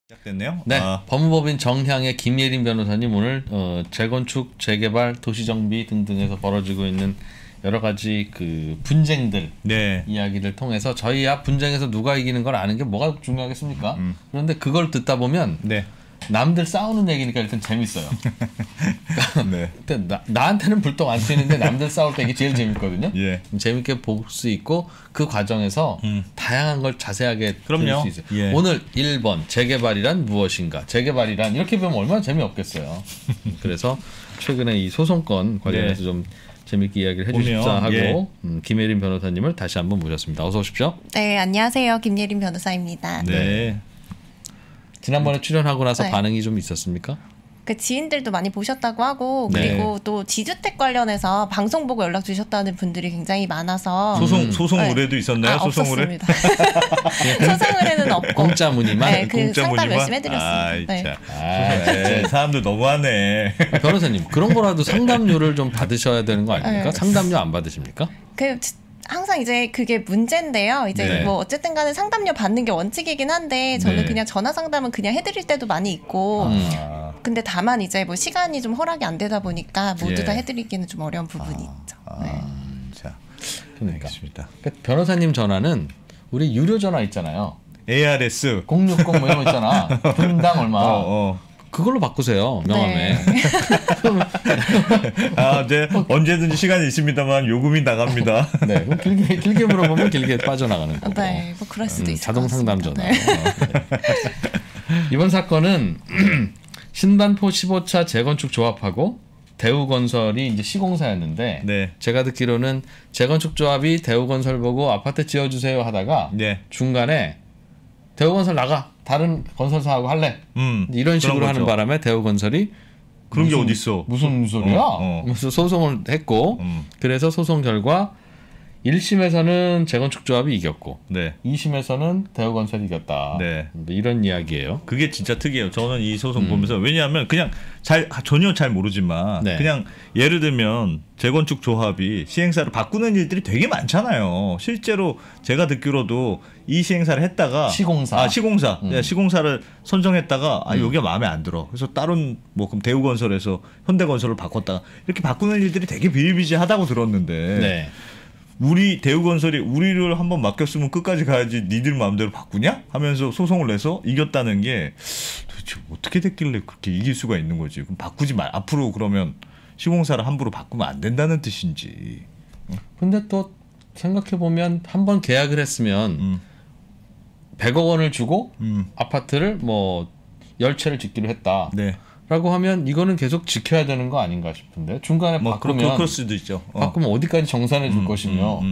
시작됐네요. 네, 법무법인 정향의 김예린 변호사님 오늘 재건축, 재개발, 도시정비 등등에서 벌어지고 있는 여러 가지 그 분쟁들 이야기를 통해서 저희 앞 분쟁에서 누가 이기는 걸 아는 게 뭐가 중요하겠습니까? 그런데 그걸 듣다 보면 남들 싸우는 얘기니까 일단 재밌어요. 네. 나한테는 불똥 안 튀는데 남들 싸울 때 이게 제일 재밌거든요. 재밌게 볼 수 있고 그 과정에서 다양한 걸 자세하게 들을 수 있어요. 오늘 1번 재개발이란 무엇인가? 재개발이란 이렇게 보면 얼마나 재미없겠어요. 그래서 최근에 이 소송건 관련해서 좀 재밌게 이야기를 해주십사 하고 김예린 변호사님을 다시 한번 모셨습니다. 어서 오십시오. 네, 안녕하세요. 김예린 변호사입니다. 네. 지난번에 출연하고 나서 반응이 좀 있었습니까? 그 지인들도 많이 보셨다고 하고 그리고 또 지주택 관련해서 방송 보고 연락 주셨다는 분들이 굉장히 많아서 소송 의뢰도 있었나요? 소송 의뢰? 없었습니다. 소송 의뢰는 없고 공짜 문의만? 네, 그 상담 열심히 해드렸습니다. 사람들 너무하네. 변호사님 그런 거라도 상담료를 좀 받으셔야 되는 거 아닙니까? 상담료 안 받으십니까? 항상 이제 그게 문제인데요. 이제 뭐 어쨌든 간에 상담료 받는 게 원칙이긴 한데 저는 그냥 전화 상담은 그냥 해드릴 때도 많이 있고 근데 다만 이제 뭐 시간이 좀 허락이 안 되다 보니까 모두 다 해드리기는 좀 어려운 부분이 있죠. 자, 그러니까. 알겠습니다. 변호사님 전화는 우리 유료 전화 있잖아요. ARS 060 뭐 이런 거 있잖아. 분당 얼마. 그걸로 바꾸세요. 명함에. 이제 언제든지 시간이 있습니다만 요금이 나갑니다. 네, 그럼 길게 물어보면 길게 빠져나가는 거고. 네, 뭐 그럴 수도 있을 자동 것 상담 같습니다. 전화. 이번 사건은 신반포 15차 재건축 조합하고 대우건설이 이제 시공사였는데 제가 듣기로는 재건축 조합이 대우건설 보고 아파트 지어주세요 하다가 중간에 대우건설 나가 다른 건설사하고 할래 이런 식으로 하는 바람에 대우건설이 그런 게 어딨어 무슨 소리야? 그래서 소송을 했고 그래서 소송 결과 1심에서는 재건축 조합이 이겼고 2심에서는 대우건설이 이겼다. 이런 이야기예요. 그게 진짜 특이해요. 저는 이 소송 보면서 왜냐하면 그냥 전혀 잘 모르지만 그냥 예를 들면 재건축 조합이 시행사를 바꾸는 일들이 되게 많잖아요. 실제로 제가 듣기로도 이 시행사를 했다가 시공사를 선정했다가 여기가 마음에 안 들어. 그래서 다른 뭐 그럼 대우건설에서 현대건설을 바꿨다가 이렇게 바꾸는 일들이 되게 비일비재하다고 들었는데 우리 대우건설이 우리를 한번 맡겼으면 끝까지 가야지 니들 마음대로 바꾸냐? 하면서 소송을 내서 이겼다는 게 도대체 어떻게 됐길래 그렇게 이길 수가 있는 거지. 그럼 바꾸지 말. 앞으로 그러면 시공사를 함부로 바꾸면 안 된다는 뜻인지. 근데 또 생각해보면 한번 계약을 했으면 100억 원을 주고 아파트를 뭐 10채를 짓기로 했다. 라고 하면 이거는 계속 지켜야 되는 거 아닌가 싶은데 중간에 바꾸면 그럴 수도 있죠. 바꾸면 어디까지 정산해 줄 것이며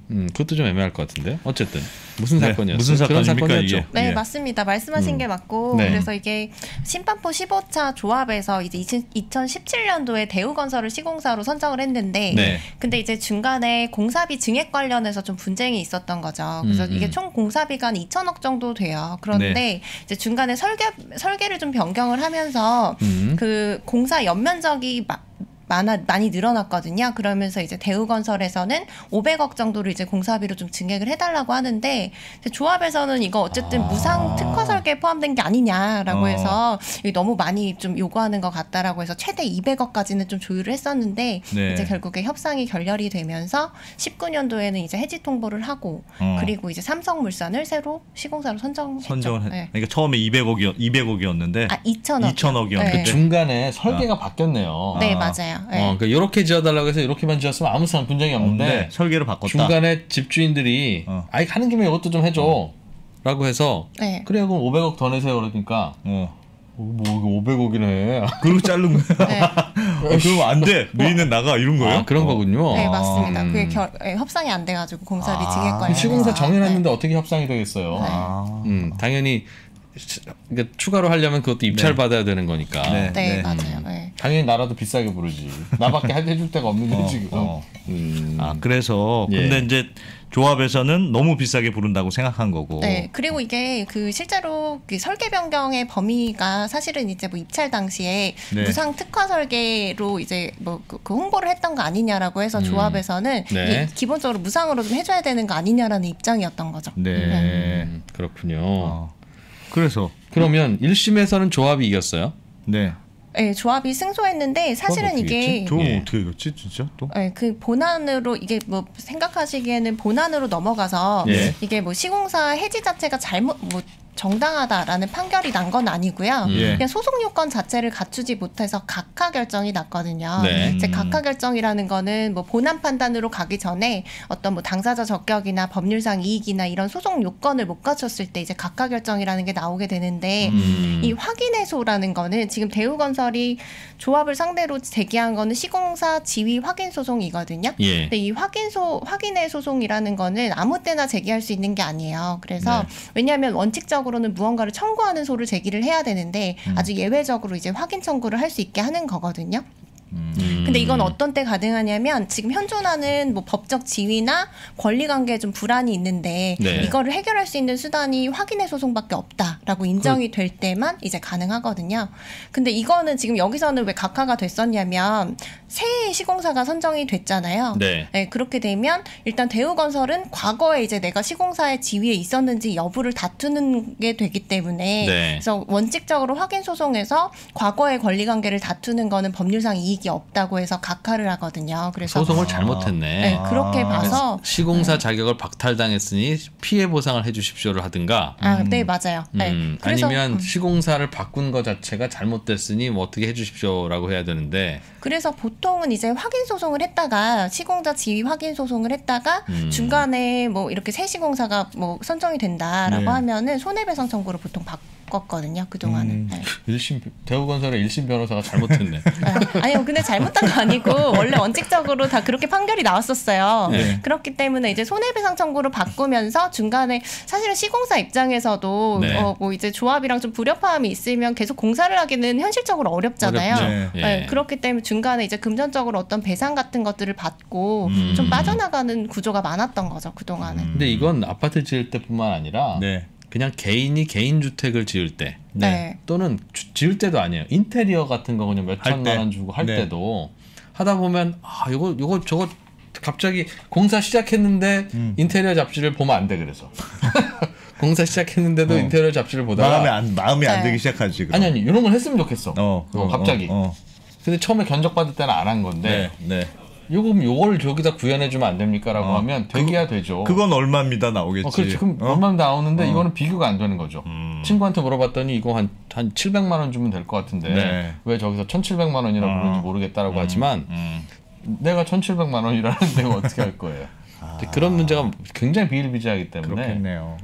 그것도 좀 애매할 것 같은데 어쨌든 무슨 사건이었어요? 무슨 사건입니까 이게? 네, 맞습니다. 말씀하신 게 맞고 그래서 이게 신반포 15차 조합에서 이제 2017년도에 대우건설을 시공사로 선정을 했는데 근데 이제 중간에 공사비 증액 관련해서 좀 분쟁이 있었던 거죠. 그래서 이게 총 공사비가 한 2천억 정도 돼요. 그런데 이제 중간에 설계를 좀 변경을 하면서 그 공사 연면적이 많이 늘어났거든요. 그러면서 이제 대우건설에서는 500억 정도를 이제 공사비로 좀 증액을 해달라고 하는데 조합에서는 이거 어쨌든 무상 특허 설계에 포함된 게 아니냐라고 해서 너무 많이 좀 요구하는 것 같다라고 해서 최대 200억까지는 좀 조율을 했었는데 이제 결국에 협상이 결렬이 되면서 19년도에는 이제 해지 통보를 하고 그리고 이제 삼성물산을 새로 시공사로 선정을 그러니까 처음에 200억이었는데 2천억이었는데 그 중간에 설계가 바뀌었네요. 네, 맞아요. 그러니까 이렇게 지어달라고 해서 이렇게만 지었으면 아무 사람 분쟁이 없는데 설계를 바꿨다. 중간에 집주인들이 아이 하는 김에 이것도 좀 해줘 라고 해서 그래요 그럼 500억 더 내세요 그러니까 뭐 500억이네 그리고 자른 거야. 그러면 안 돼. 너희는 나가 이런 거예요? 그런 거군요. 네, 맞습니다. 그게 협상이 안 돼가지고 공사비 증액 관련 시공사 정해놨는데 어떻게 협상이 되겠어요? 당연히 그러니까 추가로 하려면 그것도 입찰 받아야 되는 거니까. 맞아요. 당연히 나라도 비싸게 부르지. 나밖에 해줄 데가 없는데 지금. 그래서 근데 이제 조합에서는 너무 비싸게 부른다고 생각한 거고. 그리고 이게 그 실제로 그 설계 변경의 범위가 사실은 이제 뭐 입찰 당시에 무상 특화 설계로 이제 뭐 그 홍보를 했던 거 아니냐라고 해서 조합에서는 기본적으로 무상으로 좀 해줘야 되는 거 아니냐라는 입장이었던 거죠. 그렇군요. 그래서 그러면 1심에서는 조합이 이겼어요? 네. 네, 조합이 승소했는데 사실은 이게 조합 어떻게 이겼지 진짜 또? 네, 그 본안으로 이게 뭐 생각하시기에는 본안으로 넘어가서 이게 뭐 시공사 해지 자체가 잘못 뭐 정당하다라는 판결이 난 건 아니고요. 그냥 소송 요건 자체를 갖추지 못해서 각하 결정이 났거든요. 이제 각하 결정이라는 거는 뭐 본안 판단으로 가기 전에 어떤 뭐 당사자 적격이나 법률상 이익이나 이런 소송 요건을 못 갖췄을 때 이제 각하 결정이라는 게 나오게 되는데 이 확인해소라는 거는 지금 대우건설이 조합을 상대로 제기한 거는 시공사 지위 확인 소송이거든요. 근데 이 확인해 소송이라는 거는 아무 때나 제기할 수 있는 게 아니에요. 그래서 왜냐하면 원칙적으로는 무언가를 청구하는 소를 제기를 해야 되는데 아주 예외적으로 이제 확인 청구를 할 수 있게 하는 거거든요. 근데 이건 어떤 때 가능하냐면 지금 현존하는 뭐 법적 지위나 권리관계에 좀 불안이 있는데 이거를 해결할 수 있는 수단이 확인해 소송밖에 없다라고 인정이 될 때만 이제 가능하거든요. 근데 이거는 지금 여기서는 왜 각하가 됐었냐면 새 시공사가 선정이 됐잖아요. 그렇게 되면 일단 대우건설은 과거에 이제 내가 시공사의 지위에 있었는지 여부를 다투는 게 되기 때문에 그래서 원칙적으로 확인 소송에서 과거의 권리관계를 다투는 거는 법률상 이익이 없다고 해서 각하를 하거든요. 그래서 소송을 잘못했네. 그렇게 봐서 시공사 자격을 박탈당했으니 피해 보상을 해주십시오를 하든가. 네 맞아요. 그래서, 아니면 시공사를 바꾼 것 자체가 잘못됐으니 뭐 어떻게 해주십시오라고 해야 되는데. 그래서 보통은 이제 확인 소송을 했다가 시공사 지위 확인 소송을 했다가 중간에 뭐 이렇게 새 시공사가 뭐 선정이 된다라고 하면은 손해배상 청구를 보통 바꿨거든요. 그동안은. 1심 대우건설의 1심 변호사가 잘못했네. 아니요, 근데 잘못한 거 아니고 원래 원칙적으로 다 그렇게 판결이 나왔었어요. 그렇기 때문에 이제 손해배상 청구로 바꾸면서 중간에 사실은 시공사 입장에서도 뭐 이제 조합이랑 좀 불협화음이 있으면 계속 공사를 하기는 현실적으로 어렵잖아요. 그렇기 때문에 중간에 이제 금전적으로 어떤 배상 같은 것들을 받고 좀 빠져나가는 구조가 많았던 거죠 그동안은. 근데 이건 아파트 지을 때뿐만 아니라 그냥 개인이 개인 주택을 지을 때 또는 지을 때도 아니에요. 인테리어 같은 거 그냥 몇 천만 원 주고 할 때도 하다 보면 요거 저거 갑자기 공사 시작했는데 인테리어 잡지를 보면 안 돼. 그래서 공사 시작했는데도 인테리어 잡지를 보다가 마음이 안 되기 시작하지. 그럼. 아니 이런 걸 했으면 좋겠어. 갑자기. 근데 처음에 견적받을 때는 안 한 건데 요걸 저기다 구현해주면 안 됩니까? 라고 하면 되기야 되죠. 그건 얼마입니다 나오겠지. 그렇지. 그럼 얼마입니다 나오는데 이거는 비교가 안 되는 거죠. 친구한테 물어봤더니 이거 한 700만 원 주면 될 것 같은데 왜 저기서 1,700만 원이라고 부르는지 모르겠다라고 하지만 내가 1,700만 원이라는 데가 어떻게 할 거예요. 그런 문제가 굉장히 비일비재하기 때문에 그렇겠네요.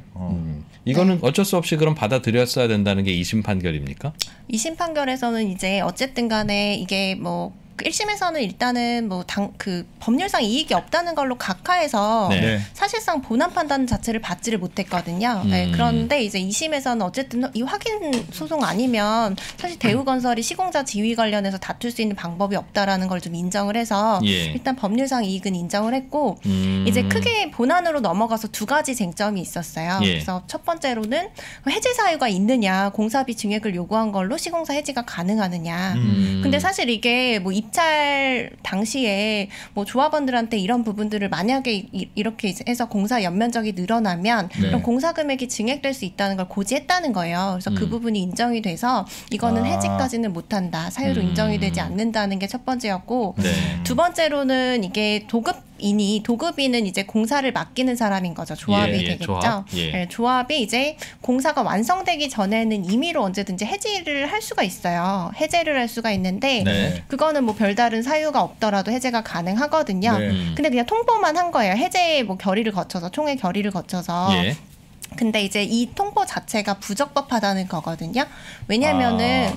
이거는 어쩔 수 없이 그럼 받아들였어야 된다는 게 2심 판결입니까? 2심 판결에서는 이제 어쨌든 간에 이게 뭐 1심에서는 일단은 뭐 그 법률상 이익이 없다는 걸로 각하해서 사실상 본안 판단 자체를 받지를 못했거든요. 그런데 이제 2심에서는 어쨌든 이 확인 소송 아니면 사실 대우건설이 시공사 지위 관련해서 다툴 수 있는 방법이 없다라는 걸 좀 인정을 해서 일단 법률상 이익은 인정을 했고 이제 크게 본안으로 넘어가서 두 가지 쟁점이 있었어요. 그래서 첫 번째로는 해지 사유가 있느냐, 공사비 증액을 요구한 걸로 시공사 해지가 가능하느냐. 근데 사실 이게 뭐 입찰 당시에 뭐 조합원들한테 이런 부분들을 만약에 이렇게 해서 공사 연면적이 늘어나면 그럼 공사 금액이 증액될 수 있다는 걸 고지했다는 거예요. 그래서 그 부분이 인정이 돼서 이거는 해지까지는 못한다. 사유로 인정이 되지 않는다는 게 첫 번째였고 두 번째로는 이게 도급인은 이제 공사를 맡기는 사람인 거죠. 조합이 되겠죠. 조합이 이제 공사가 완성되기 전에는 임의로 언제든지 해지를 할 수가 있어요. 해제를 할 수가 있는데 그거는 뭐 별다른 사유가 없더라도 해제가 가능하거든요. 근데 그냥 통보만 한 거예요. 해제 뭐 결의를 거쳐서 총회 결의를 거쳐서. 근데 이제 이 통보 자체가 부적법하다는 거거든요. 왜냐하면은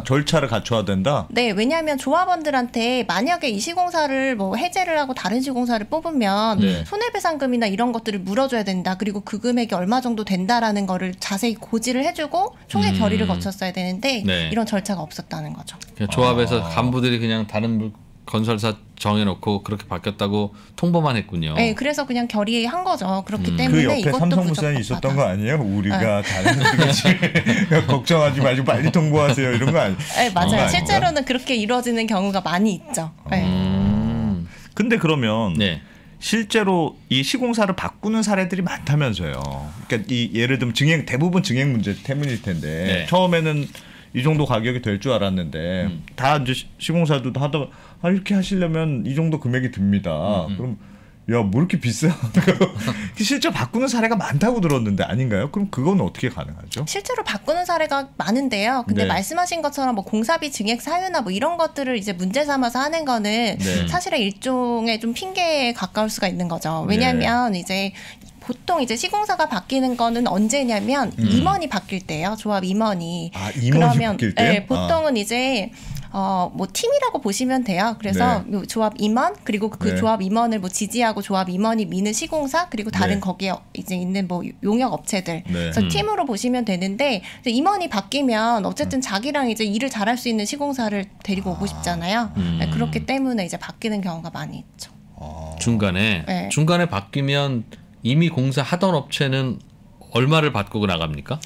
절차를 갖춰야 된다. 네, 왜냐하면 조합원들한테 만약에 이 시공사를 뭐 해제를 하고 다른 시공사를 뽑으면 손해배상금이나 이런 것들을 물어줘야 된다. 그리고 그 금액이 얼마 정도 된다라는 거를 자세히 고지를 해주고 총회 결의를 거쳤어야 되는데 이런 절차가 없었다는 거죠. 조합에서 간부들이 그냥 다른 건설사 정해놓고 그렇게 바뀌었다고 통보만 했군요. 네, 그래서 그냥 결의한 거죠. 그렇기 때문에 그 옆에 삼성물산이 있었던 거 아니에요? 우리가 다른 걱정하지 말고 빨리 통보하세요 이런 거 아니에요? 네, 맞아요. 실제로는 그렇게 이루어지는 경우가 많이 있죠. 근데 그러면 실제로 이 시공사를 바꾸는 사례들이 많다면서요. 그러니까 이 예를 들면 대부분 증액 문제 때문일 텐데 네. 처음에는 이 정도 가격이 될 줄 알았는데 다 이제 시공사도 하다가 이렇게 하시려면 이 정도 금액이 듭니다. 그럼 야, 뭐 이렇게 비싸? 실제 바꾸는 사례가 많다고 들었는데 아닌가요? 그럼 그건 어떻게 가능하죠? 실제로 바꾸는 사례가 많은데요. 근데 네. 말씀하신 것처럼 뭐 공사비 증액 사유나 뭐 이런 것들을 이제 문제 삼아서 하는 거는 네. 사실은 일종의 좀 핑계에 가까울 수가 있는 거죠. 왜냐하면 이제 보통 이제 시공사가 바뀌는 거는 언제냐면 임원이 바뀔 때요. 조합 임원이. 아, 임원이 바뀔 때요? 네, 보통은 이제 뭐 팀이라고 보시면 돼요. 그래서 네. 조합 임원 그리고 그 네. 조합 임원을 뭐 지지하고 조합 임원이 미는 시공사 그리고 다른 네. 거기에 이제 있는 뭐 용역 업체들. 네. 그래서 팀으로 보시면 되는데 임원이 바뀌면 어쨌든 자기랑 이제 일을 잘할 수 있는 시공사를 데리고 오고 싶잖아요. 네, 그렇기 때문에 이제 바뀌는 경우가 많이 있죠. 중간에 네. 중간에 바뀌면 이미 공사하던 업체는 얼마를 받고 나갑니까?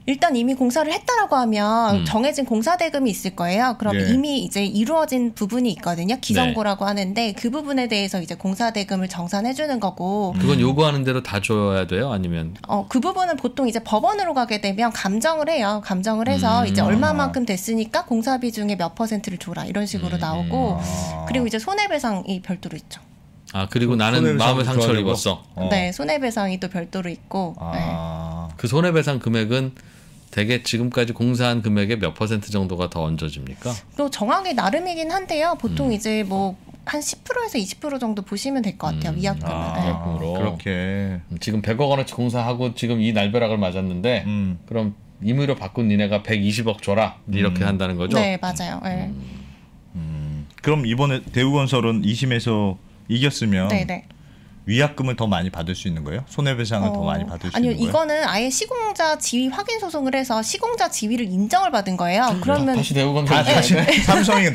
일단 이미 공사를 했다라고 하면 정해진 공사 대금이 있을 거예요. 그럼 예. 이미 이제 이루어진 부분이 있거든요. 기성고라고 하는데 그 부분에 대해서 이제 공사 대금을 정산해 주는 거고. 그건 요구하는 대로 다 줘야 돼요? 아니면? 그 부분은 보통 이제 법원으로 가게 되면 감정을 해요. 감정을 해서 이제 얼마만큼 됐으니까 공사비 중에 몇 %를 줘라 이런 식으로 나오고 그리고 이제 손해배상이 별도로 있죠. 아 그리고 나는 마음의 상처를 입었어. 네, 손해배상이 또 별도로 있고. 그 손해배상 금액은 대개 지금까지 공사한 금액의 몇 % 정도가 더 얹어집니까? 또 정하기 나름이긴 한데요. 보통 이제 뭐 한 10%에서 20% 정도 보시면 될 것 같아요. 위약금은. 위약금으로. 그렇게. 지금 100억 원어치 공사하고 지금 이 날벼락을 맞았는데 그럼 임의로 바꾼 니네가 120억 줘라 이렇게 한다는 거죠? 네, 맞아요. 네. 그럼 이번에 대우건설은 2심에서 이겼으면 네네. 위약금을 더 많이 받을 수 있는 거예요? 손해배상을 더 많이 받을 수 있는 거예요? 아니요, 이거는 아예 시공자 지위 확인 소송을 해서 시공자 지위를 인정을 받은 거예요. 그러면 다시 대우건설 다시 삼성이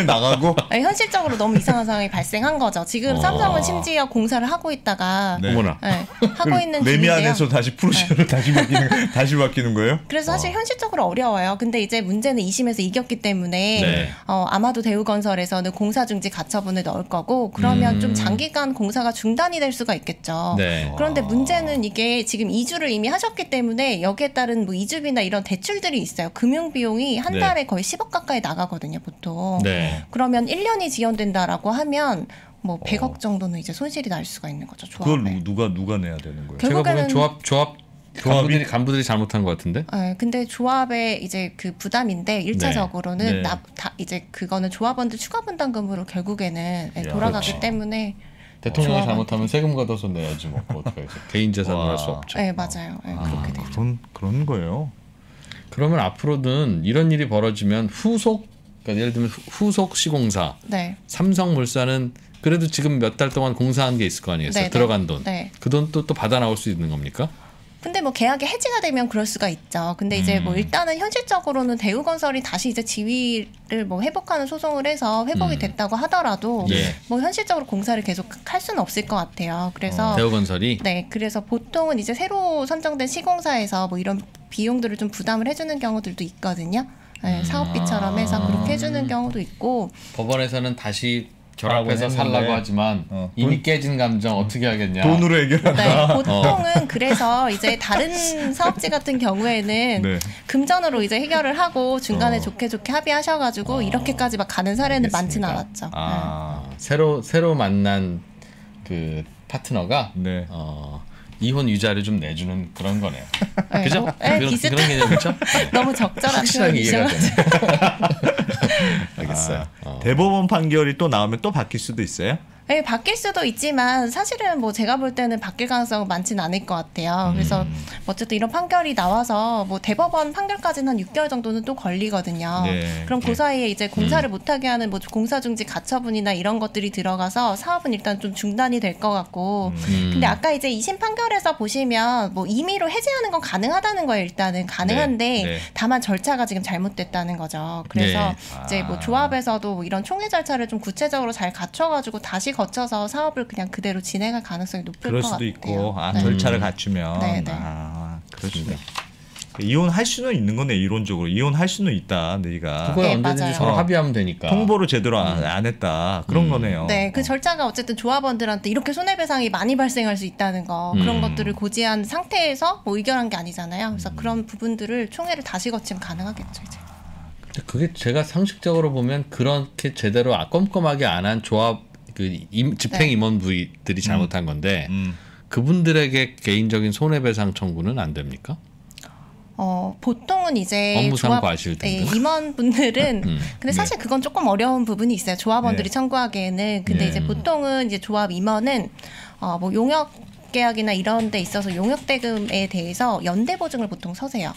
나가고 아니, 현실적으로 너무 이상한 상황이 발생한 거죠. 지금 삼성은 심지어 공사를 하고 있다가 어머나. 하고 있는 중인데요. 레미안에서 다시 프로시저를 다시 바뀌는 거예요? 그래서 사실 현실적으로 어려워요. 근데 이제 문제는 2심에서 이겼기 때문에 아마도 대우건설에서는 공사중지 가처분을 넣을 거고 그러면 좀 장기간 공사가 중단이 될 수가 있겠죠. 네. 그런데 문제는 이게 지금 이주를 이미 하셨기 때문에 여기에 따른 뭐 이주비나 이런 대출들이 있어요. 금융 비용이 한 달에 거의 10억 가까이 나가거든요, 보통. 네. 그러면 1년이 지연된다라고 하면 뭐 100억 정도는 이제 손실이 날 수가 있는 거죠, 조합에. 그걸 누가 내야 되는 거예요? 제가 보기엔 조합 간부들이 잘못한 것 같은데. 네, 근데 조합의 이제 그 부담인데 1차적으로는 이제 그거는 조합원들 추가 분담금으로 결국에는 돌아가기 그렇지. 때문에. 대통령이 잘못하면 세금 걷어서 내야지 뭐 어떻게 해서 개인 재산으로 할 수 없죠. 네, 맞아요. 네, 그렇게 되죠. 그런 거예요. 그러면 앞으로는 이런 일이 벌어지면 그러니까 예를 들면 후속 시공사, 삼성물산은 그래도 지금 몇 달 동안 공사한 게 있을 거 아니겠어요? 들어간 돈. 그 돈 또 받아 나올 수 있는 겁니까? 근데 뭐 계약이 해지가 되면 그럴 수가 있죠. 근데 이제 뭐 일단은 현실적으로는 대우건설이 다시 이제 지위를 뭐 회복하는 소송을 해서 회복이 됐다고 하더라도 뭐 현실적으로 공사를 계속 할 수는 없을 것 같아요. 그래서 대우건설이 그래서 보통은 이제 새로 선정된 시공사에서 뭐 이런 비용들을 좀 부담을 해주는 경우들도 있거든요. 사업비처럼 해서 그렇게 해주는 경우도 있고 법원에서는 다시 결합해서 살라고 하지만 이미 깨진 감정 어떻게 하겠냐. 돈으로 해결한다. 보통은 그래서 이제 다른 사업지 같은 경우에는 금전으로 이제 해결을 하고 중간에 좋게 합의하셔가지고 이렇게까지 막 가는 사례는 많지는 않았죠. 새로 만난 그 파트너가 이혼 위자료 좀 내주는 그런 거네요. 그죠? 비슷한 그런 개념이죠? 너무 적절한 확실하게 이해가 되네. 알겠어요. 대법원 판결이 또 나오면 또 바뀔 수도 있어요? 네, 바뀔 수도 있지만 사실은 뭐 제가 볼 때는 바뀔 가능성은 많지는 않을 것 같아요. 그래서 어쨌든 이런 판결이 나와서 뭐 대법원 판결까지는 한 6개월 정도는 또 걸리거든요. 그럼 그 사이에 이제 공사를 못하게 하는 뭐 공사중지 가처분이나 이런 것들이 들어가서 사업은 일단 좀 중단이 될 것 같고. 근데 아까 이제 2심 판결에서 보시면 뭐 임의로 해제하는 건 가능하다는 거예요. 일단은 가능한데 다만 절차가 지금 잘못됐다는 거죠. 그래서 이제 뭐 조합에서도 뭐 이런 총회 절차를 좀 구체적으로 잘 갖춰가지고 다시 거쳐서 사업을 그냥 그대로 진행할 가능성이 높을 것 같아요. 그럴 수도 있고 절차를 갖추면. 네. 그렇습니다. 이혼할 수는 있는 거네. 이론적으로 이혼할 수는 있다. 네가 그거에 언제든지 서로 합의하면 되니까. 통보를 제대로 안 했다. 그런 거네요. 네, 그 절차가 어쨌든 조합원들한테 이렇게 손해배상이 많이 발생할 수 있다는 거 그런 것들을 고지한 상태에서 뭐 의결한 게 아니잖아요. 그래서 그런 부분들을 총회를 다시 거치면 가능하겠죠 이제. 그게 제가 상식적으로 보면 그렇게 제대로 꼼꼼하게 안 한 조합 집행 임원부들이 잘못한 건데 그분들에게 개인적인 손해배상 청구는 안 됩니까? 보통은 이제 업무상 과실 등등 임원분들은 근데 사실 그건 조금 어려운 부분이 있어요. 조합원들이 청구하기에는. 근데 이제 보통은 이제 조합 임원은 뭐 용역 계약이나 이런 데 있어서 용역 대금에 대해서 연대 보증을 보통 서세요.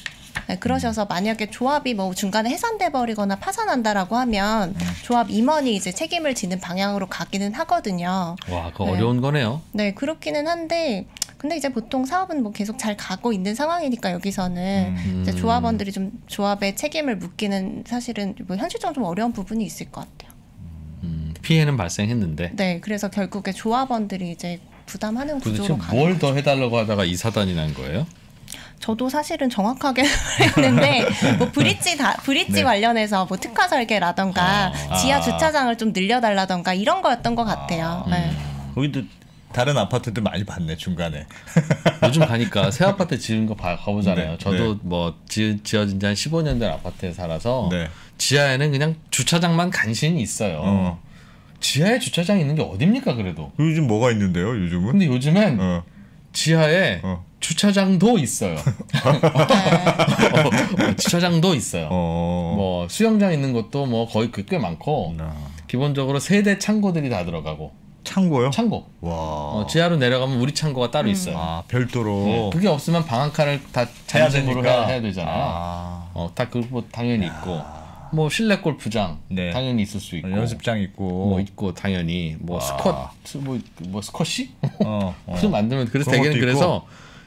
네, 그러셔서 만약에 조합이 뭐 중간에 해산돼 버리거나 파산한다라고 하면 조합 임원이 이제 책임을 지는 방향으로 가기는 하거든요. 와, 그거 어려운 거네요. 네, 그렇기는 한데 근데 이제 보통 사업은 뭐 계속 잘 가고 있는 상황이니까 여기서는 이제 조합원들이 좀 조합에 책임을 묻기는 사실은 뭐 현실적으로 좀 어려운 부분이 있을 것 같아요. 피해는 발생했는데. 네, 그래서 결국에 조합원들이 이제 부담하는 구조로 가는 뭘 더 해달라고 하다가 이 사단이 난 거예요? 저도 사실은 정확하게 했는데 뭐 브릿지 네. 관련해서 뭐 특화 설계라던가 지하 주차장을 좀 늘려달라던가 이런 거였던 것 같아요. 네. 거기도 다른 아파트들 많이 봤네 중간에. 요즘 가니까 새 아파트 지은 거 가보잖아요. 저도 뭐 지어진 지 한 15년 된 아파트에 살아서 지하에는 그냥 주차장만 간신히 있어요. 지하에 주차장 있는 게 어딥니까 그래도? 요즘 뭐가 있는데요 요즘은? 근데 요즘엔 지하에 주차장도 있어요. 주차장도 있어요. 뭐 수영장 있는 것도 뭐 거의 꽤 많고 기본적으로 세대 창고들이 다 들어가고. 창고요? 창고. 와. 지하로 내려가면 우리 창고가 따로 있어요. 아, 별도로. 네. 그게 없으면 방 한 칸을 다 잠집으로 해야 되잖아요. 다 그거 당연히 있고. 뭐 실내 골프장 당연히 있을 수 있고. 연습장 있고. 뭐 있고 당연히 뭐 뭐 스쿼시? 그거 만들면 그래서 대개는 그래서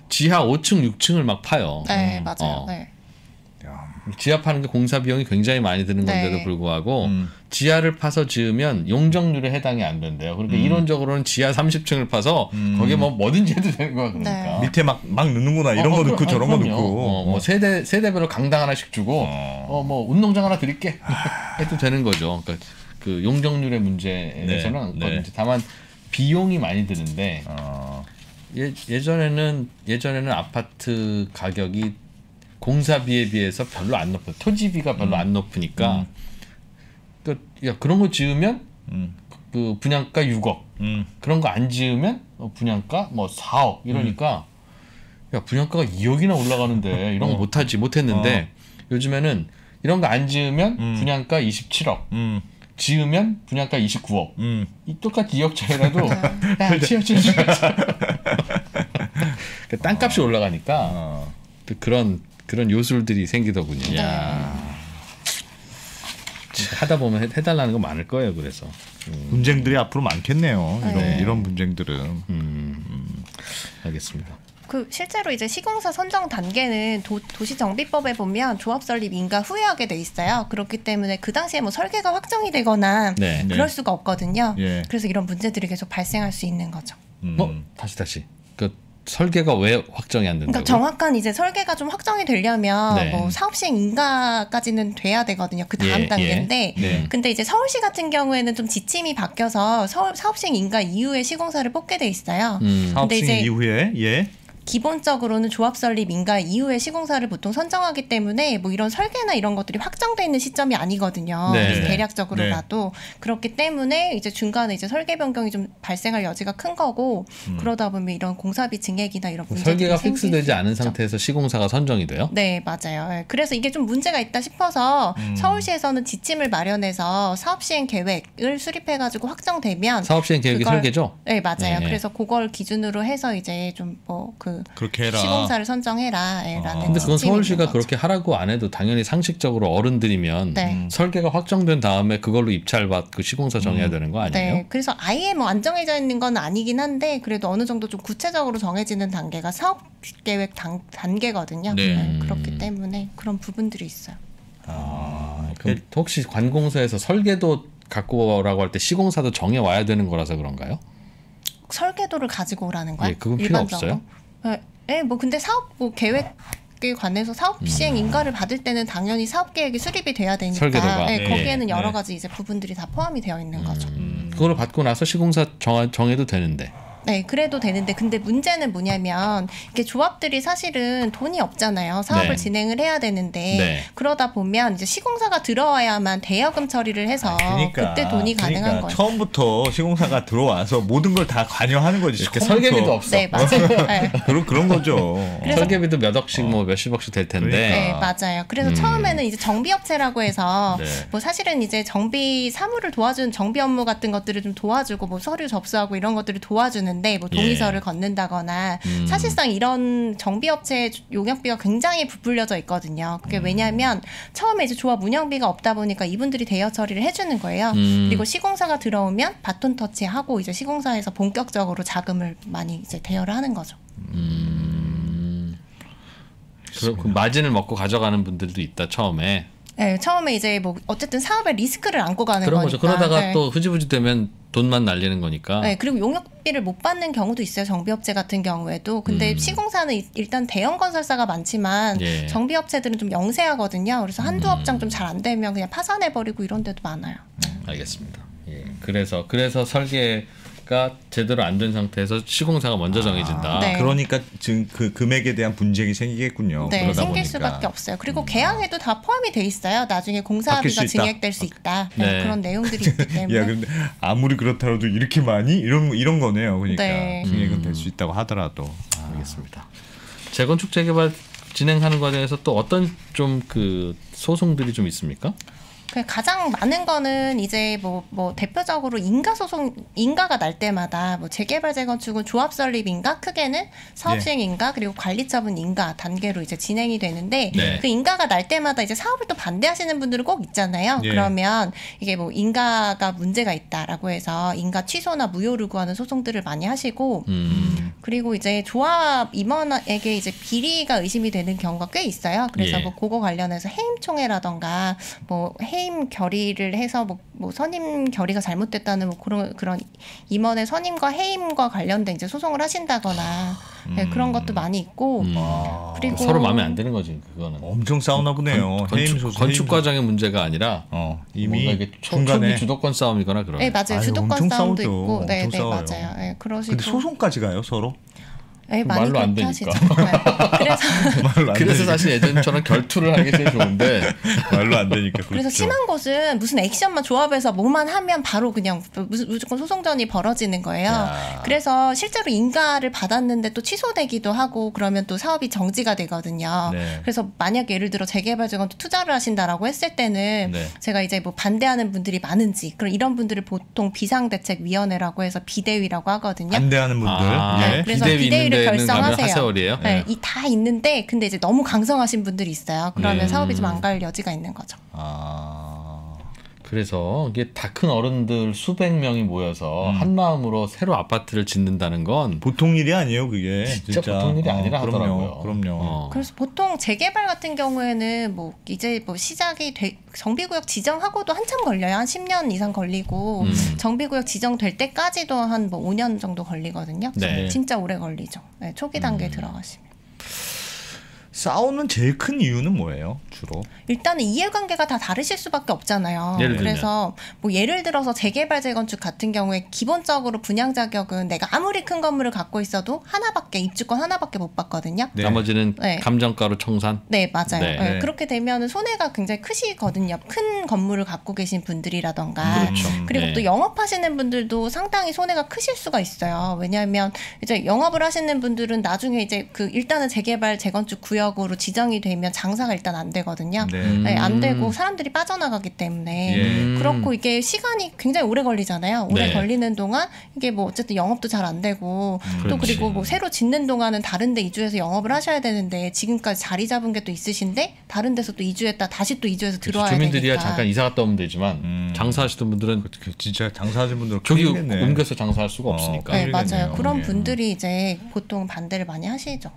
지하 5층, 6층을 막 파요. 네, 맞아요. 네. 지하 파는 게 공사 비용이 굉장히 많이 드는 건데도 불구하고 지하를 파서 지으면 용적률에 해당이 안 된대요. 그러니까 이론적으로는 지하 30층을 파서 거기에 뭐든지 해도 되는 거야. 그러니까 밑에 막 넣는구나. 이런 거 넣고 저런 거 넣고. 뭐 세대별로 강당 하나씩 주고 뭐 운동장 하나 드릴게 해도 되는 거죠. 그러니까 그 용적률의 문제에서는 않거든요. 다만 비용이 많이 드는데 예전에는 아파트 가격이 공사비에 비해서 별로 안 높아요. 토지비가 별로 안 높으니까 그런 거 지으면 그 분양가 6억 그런 거 안 지으면 분양가 뭐 4억 이러니까 야 분양가가 2억이나 올라가는데 이런 거 못했는데 요즘에는 이런 거 안 지으면 분양가 27억 지으면 분양가 29억 이 똑같이 2억 차이라도 야 치워 땅값이 올라가니까 그런 요술들이 생기더군요. 하다 보면 해달라는 거 많을 거예요. 그래서 분쟁들이 앞으로 많겠네요. 이런 분쟁들은. 알겠습니다. 그 실제로 이제 시공사 선정 단계는 도시정비법에 보면 조합 설립 인가 후에 하게 돼 있어요. 그렇기 때문에 그 당시에 뭐 설계가 확정이 되거나 그럴 수가 없거든요. 그래서 이런 문제들이 계속 발생할 수 있는 거죠. 다시 설계가 왜 확정이 안 된다고요? 그러니까 정확한 이제 설계가 좀 확정이 되려면 뭐 사업 시행 인가까지는 돼야 되거든요. 그 다음 단계인데 근데 이제 서울시 같은 경우에는 좀 지침이 바뀌어서 사업 시행 인가 이후에 시공사를 뽑게 돼 있어요. 사업 시행 이후에 기본적으로는 조합 설립 인가 이후에 시공사를 보통 선정하기 때문에 뭐 이런 설계나 이런 것들이 확정돼 있는 시점이 아니거든요. 대략적으로라도 그렇기 때문에 이제 중간에 이제 설계 변경이 좀 발생할 여지가 큰 거고 그러다 보면 이런 공사비 증액이나 이런 문제들이 설계가 픽스되지 않은 상태에서 시공사가 선정이 돼요? 네, 맞아요. 그래서 이게 좀 문제가 있다 싶어서 서울시에서는 지침을 마련해서 사업 시행 계획을 수립해가지고 확정되면 사업 시행 계획이 설계죠? 네, 맞아요. 그래서 그걸 기준으로 해서 이제 좀 그렇게 해라. 시공사를 선정해라라는. 근데 그건 서울시가 그렇게 하라고 안 해도 당연히 상식적으로 어른들이면 설계가 확정된 다음에 그걸로 입찰받고 시공사 정해야 되는 거 아니에요? 네, 그래서 아예 뭐 안 정해져 있는 건 아니긴 한데 그래도 어느 정도 좀 구체적으로 정해지는 단계가 사업 계획 단계거든요. 그렇기 때문에 그런 부분들이 있어요. 그럼 혹시 관공서에서 설계도 갖고 오라고 할 때 시공사도 정해 와야 되는 거라서 그런가요? 설계도를 가지고 오라는 거예요? 그건 필요 없어요? 네, 뭐 근데 사업 뭐 계획에 계획에 관해서 사업 시행 인가를 받을 때는 당연히 사업 계획이 수립이 돼야 되니까 거기에는 여러 가지 이제 부분들이 다 포함이 되어 있는 거죠. 그걸 받고 나서 시공사 정해도 되는데. 네, 그래도 되는데 근데 문제는 뭐냐면 이게 조합들이 사실은 돈이 없잖아요. 사업을 진행을 해야 되는데 그러다 보면 이제 시공사가 들어와야만 대여금 처리를 해서 그때 돈이 가능한 거예요. 처음부터 시공사가 들어와서 모든 걸 다 관여하는 거지. 이렇게 설계비도 없어. 네, 맞아요. 네. 그런 거죠. 설계비도 몇 억씩 뭐 몇십억씩 될 텐데. 네, 맞아요. 그래서 처음에는 이제 정비업체라고 해서 뭐 사실은 이제 정비 사무를 도와주는 정비 업무 같은 것들을 좀 도와주고 뭐 서류 접수하고 이런 것들을 도와주는 뭐 동의서를 걷는다거나 사실상 이런 정비업체의 용역비가 굉장히 부풀려져 있거든요. 그게 왜냐하면 처음에 이제 조합 운영비가 없다 보니까 이분들이 대여 처리를 해주는 거예요. 그리고 시공사가 들어오면 바톤 터치하고 이제 시공사에서 본격적으로 자금을 많이 이제 대여를 하는 거죠. 그 마진을 먹고 가져가는 분들도 있다 처음에. 네, 처음에 이제 뭐 어쨌든 사업의 리스크를 안고 가는 그런 거니까. 거죠. 그러다가 또 흐지부지 되면 돈만 날리는 거니까. 네, 그리고 용역비를 못 받는 경우도 있어요. 정비업체 같은 경우에도. 근데 시공사는 일단 대형 건설사가 많지만 정비업체들은 좀 영세하거든요. 그래서 한두 업장 좀 잘 안 되면 그냥 파산해버리고 이런 데도 많아요. 알겠습니다. 그래서 설계가 제대로 안 된 상태에서 시공사가 먼저 정해진다. 그러니까 지금 그 금액에 대한 분쟁이 생기겠군요. 네, 생길 수밖에 없어요. 그리고 계약에도 다 포함이 돼 있어요. 나중에 공사비가 증액될 수 있다. 그런 내용들이 있기 때문에. 야, 근데 아무리 그렇더라도 이렇게 많이 이런 거네요. 그러니까 증액은 될 수 있다고 하더라도. 알겠습니다. 재건축 재개발 진행하는 과정에서 또 어떤 좀 그 소송들이 좀 있습니까? 가장 많은 거는 이제 뭐 대표적으로 인가가 날 때마다 뭐 재개발 재건축은 조합 설립 인가, 크게는 사업 시행 인가, 그리고 관리 처분 인가 단계로 이제 진행이 되는데 그 인가가 날 때마다 이제 사업을 또 반대하시는 분들은 꼭 있잖아요. 그러면 이게 뭐 인가가 문제가 있다라고 해서 인가 취소나 무효를 구하는 소송들을 많이 하시고 그리고 이제 조합 임원에게 이제 비리가 의심이 되는 경우가 꽤 있어요. 그래서 뭐 그거 관련해서 해임 총회라던가 뭐 해임 결의를 해서 뭐 선임 결의가 잘못됐다는 뭐 그런 임원의 선임과 해임과 관련된 이제 소송을 하신다거나 그런 것도 많이 있고 그리고 서로 마음에 안 드는 거지 그거는. 엄청 싸우나 보네요. 건축 과정의 문제가 아니라 이미 초기 주도권 싸움이거나 그런. 네, 맞아요. 주도권 싸움도 있고, 네, 맞아요. 네, 그러시고. 근데 소송까지 가요 서로? 네, 많이 말로 안 되니까. 그래서 사실 예전처럼 결투를 하기 제일 좋은데 말로 안 되니까. 그래서 심한 곳은 무슨 액션만 조합해서 뭐만 하면 바로 그냥 무조건 소송전이 벌어지는 거예요. 그래서 실제로 인가를 받았는데 또 취소되기도 하고 그러면 또 사업이 정지가 되거든요. 그래서 만약 예를 들어 재개발 재건축 투자를 하신다라고 했을 때는 제가 이제 뭐 반대하는 분들이 많은지 그럼 이런 분들을 보통 비상대책위원회라고 해서 비대위라고 하거든요. 반대하는 분들. 그래서 비대위를 결성하세요. 네. 다 있는데 근데 이제 너무 강성하신 분들이 있어요. 그러면 사업이 좀 안 갈 여지가 있는 거죠. 그래서 이게 다 큰 어른들 수백 명이 모여서 한 마음으로 새로 아파트를 짓는다는 건 보통 일이 아니에요, 그게. 진짜 보통 일이 아니라 하더라고요. 그럼요. 그래서 보통 재개발 같은 경우에는 뭐 이제 뭐 시작이 정비구역 지정하고도 한참 걸려요. 한 10년 이상 걸리고 정비구역 지정될 때까지도 한 뭐 5년 정도 걸리거든요. 진짜 오래 걸리죠. 초기 단계에 들어가시면. 싸우는 제일 큰 이유는 뭐예요, 주로? 일단은 이해관계가 다 다르실 수밖에 없잖아요. 그래서 뭐 예를 들어서 재개발 재건축 같은 경우에 기본적으로 분양 자격은 내가 아무리 큰 건물을 갖고 있어도 입주권 하나밖에 못 받거든요. 나머지는 감정가로 청산. 네, 맞아요. 그렇게 되면 손해가 굉장히 크시거든요. 큰 건물을 갖고 계신 분들이라던가. 그리고 또 영업하시는 분들도 상당히 손해가 크실 수가 있어요. 왜냐하면 이제 영업을 하시는 분들은 나중에 이제 그 일단은 재개발 재건축 구역으로 지정이 되면 장사가 일단 안 되거든요. 안 되고 사람들이 빠져나가기 때문에 그렇고 이게 시간이 굉장히 오래 걸리잖아요. 오래 걸리는 동안 이게 뭐 어쨌든 영업도 잘 안 되고 또 그리고 뭐 새로 짓는 동안은 다른 데 이주해서 영업을 하셔야 되는데 지금까지 자리 잡은 게 또 있으신데 다른 데서 또 이주했다 다시 또 이주해서 들어와야 되니까. 주민들이야 잠깐 이사 갔다 오면 되지만 장사하시던 분들은 진짜 장사하시는 분들은 저기 옮겨서 장사할 수가 없으니까. 네, 맞아요. 그런 분들이 이제 보통 반대를 많이 하시죠.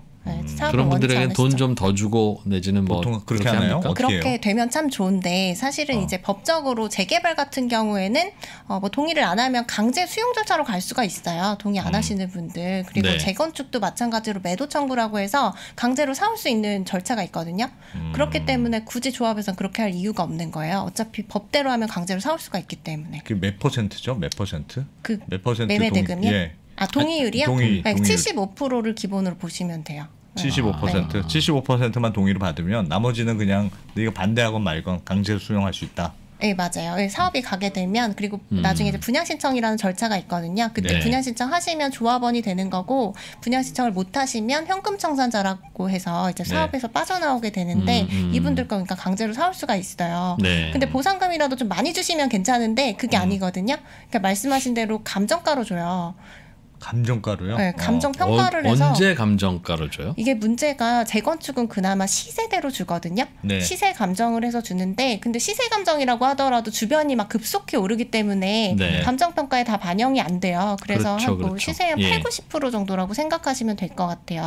그런 분들에게는 돈 좀 더 주고 내지는 뭐 보통 그렇게 하나요? 그렇게 되면 참 좋은데 사실은 이제 법적으로 재개발 같은 경우에는 뭐 동의를 안 하면 강제 수용 절차로 갈 수가 있어요. 동의 안 하시는 분들. 그리고 재건축도 마찬가지로 매도 청구라고 해서 강제로 사올 수 있는 절차가 있거든요. 그렇기 때문에 굳이 조합에서는 그렇게 할 이유가 없는 거예요. 어차피 법대로 하면 강제로 사올 수가 있기 때문에. 그 몇 %죠? 몇 %? 몇 퍼센트 매매 대금이요? 예. 동의율이요? 동의율. 75%를 기본으로 보시면 돼요. 75%, 75%만 동의를 받으면 나머지는 그냥 네가 반대하건 말건 강제 수용할 수 있다. 네, 맞아요. 사업이 가게 되면 그리고 나중에 이제 분양 신청이라는 절차가 있거든요. 그때 분양 신청하시면 조합원이 되는 거고 분양 신청을 못 하시면 현금 청산자라고 해서 이제 사업에서 빠져나오게 되는데 이분들 거 그러니까 강제로 사올 수가 있어요. 근데 보상금이라도 좀 많이 주시면 괜찮은데 그게 아니거든요. 그러니까 말씀하신 대로 감정가로 줘요. 감정가로요? 네, 감정 평가를 해서. 언제 감정가를 줘요? 이게 문제가 재건축은 그나마 시세대로 주거든요. 시세 감정을 해서 주는데 근데 시세 감정이라고 하더라도 주변이 막 급속히 오르기 때문에 감정 평가에 다 반영이 안 돼요. 그래서 한 시세의 8, 90% 정도라고 생각하시면 될 것 같아요.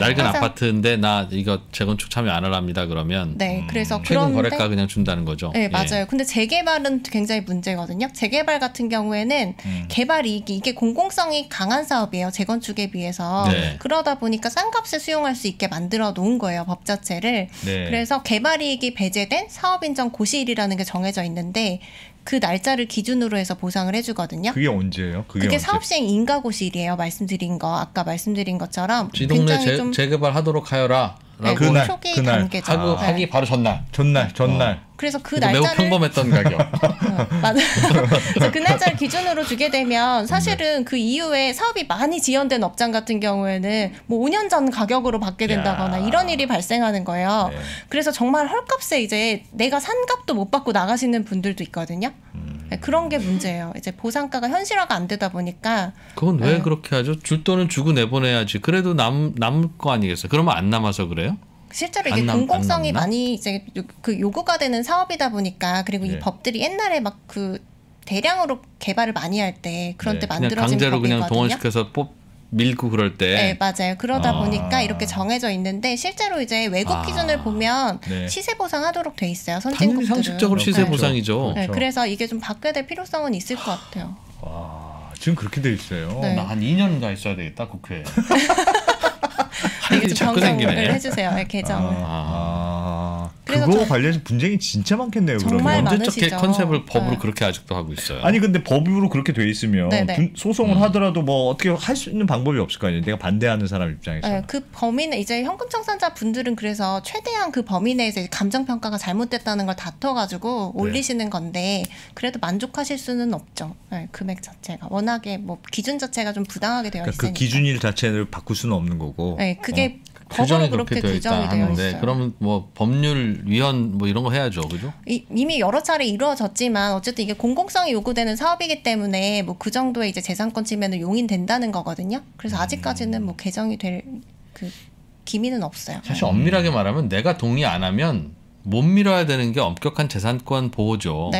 낡은 아파트인데 나 이거 재건축 참여 안 하랍니다. 그러면 그래서 최근 거래가 그냥 준다는 거죠. 네, 맞아요. 근데 재개발은 굉장히 문제거든요. 재개발 같은 경우에는 개발 이익이 이게 공공성이 강한 사업이에요. 재건축에 비해서. 그러다 보니까 싼 값에 수용할 수 있게 만들어 놓은 거예요. 법 자체를. 그래서 개발이익이 배제된 사업인정 고시일이라는 게 정해져 있는데 그 날짜를 기준으로 해서 보상을 해주거든요. 그게 언제예요? 그게 사업시행 인가고시일이에요. 말씀드린 거. 아까 말씀드린 것처럼. 이 동네 재개발하도록 하여라. 라고 초기 단계죠. 하기 바로 전날. 그래서 그 날짜를 매우 평범했던 가격. 맞아요. 그래서 그 날짜를 기준으로 주게 되면 사실은 그 이후에 사업이 많이 지연된 업장 같은 경우에는 뭐 5년 전 가격으로 받게 된다거나 이런 일이 발생하는 거예요. 그래서 정말 헐값에 이제 내가 산 값도 못 받고 나가시는 분들도 있거든요. 그런 게 문제예요. 이제 보상가가 현실화가 안 되다 보니까. 그건 왜 그렇게 하죠? 줄 돈은 주고 내보내야지. 그래도 남을 거 아니겠어요? 그러면 안 남아서 그래요? 실제로 이게 공공성이 많이 이제 그 요구가 되는 사업이다 보니까 그리고 이 법들이 옛날에 막 그 대량으로 개발을 많이 할 때 그런 때 만들어진 강제로 법이거든요. 그냥 동원시켜서 밀고 그럴 때. 네, 맞아요. 그러다 보니까 이렇게 정해져 있는데 실제로 이제 외국 기준을 보면 시세 보상하도록 돼 있어요. 선진국들은. 상식적으로 시세 보상이죠. 그렇죠. 그래서 이게 좀 바뀌어야 될 필요성은 있을 것 같아요. 와, 지금 그렇게 돼 있어요. 나 한 2년 가 있어야 되겠다 국회에. 이게 좀 변경을 해주세요. 개정을. 그거 관련해서 분쟁이 진짜 많겠네요. 정말 언제적 컨셉을 법으로 그렇게 아직도 하고 있어요. 아니 근데 법으로 그렇게 돼 있으면 소송을 하더라도 뭐 어떻게 할 수 있는 방법이 없을 거 아니에요. 내가 반대하는 사람 입장에서. 그 범위 내 이제 현금 청산자 분들은 그래서 최대한 그 범위 내에서 감정 평가가 잘못됐다는 걸 다퉈가지고 올리시는 건데 그래도 만족하실 수는 없죠. 금액 자체가 워낙에 뭐 기준 자체가 좀 부당하게 되어 있으니까. 그 기준일 자체를 바꿀 수는 없는 거고. 그게 법으로 그렇게 규정이 되어 있어요. 그러면 뭐 법률 위헌 뭐 이런 거 해야죠, 그죠? 이미 여러 차례 이루어졌지만 어쨌든 이게 공공성이 요구되는 사업이기 때문에 뭐 그 정도의 이제 재산권 침해는 용인된다는 거거든요. 그래서 아직까지는 뭐 개정이 될 그 기미는 없어요. 사실 엄밀하게 말하면 내가 동의 안 하면 못 밀어야 되는 게 엄격한 재산권 보호죠.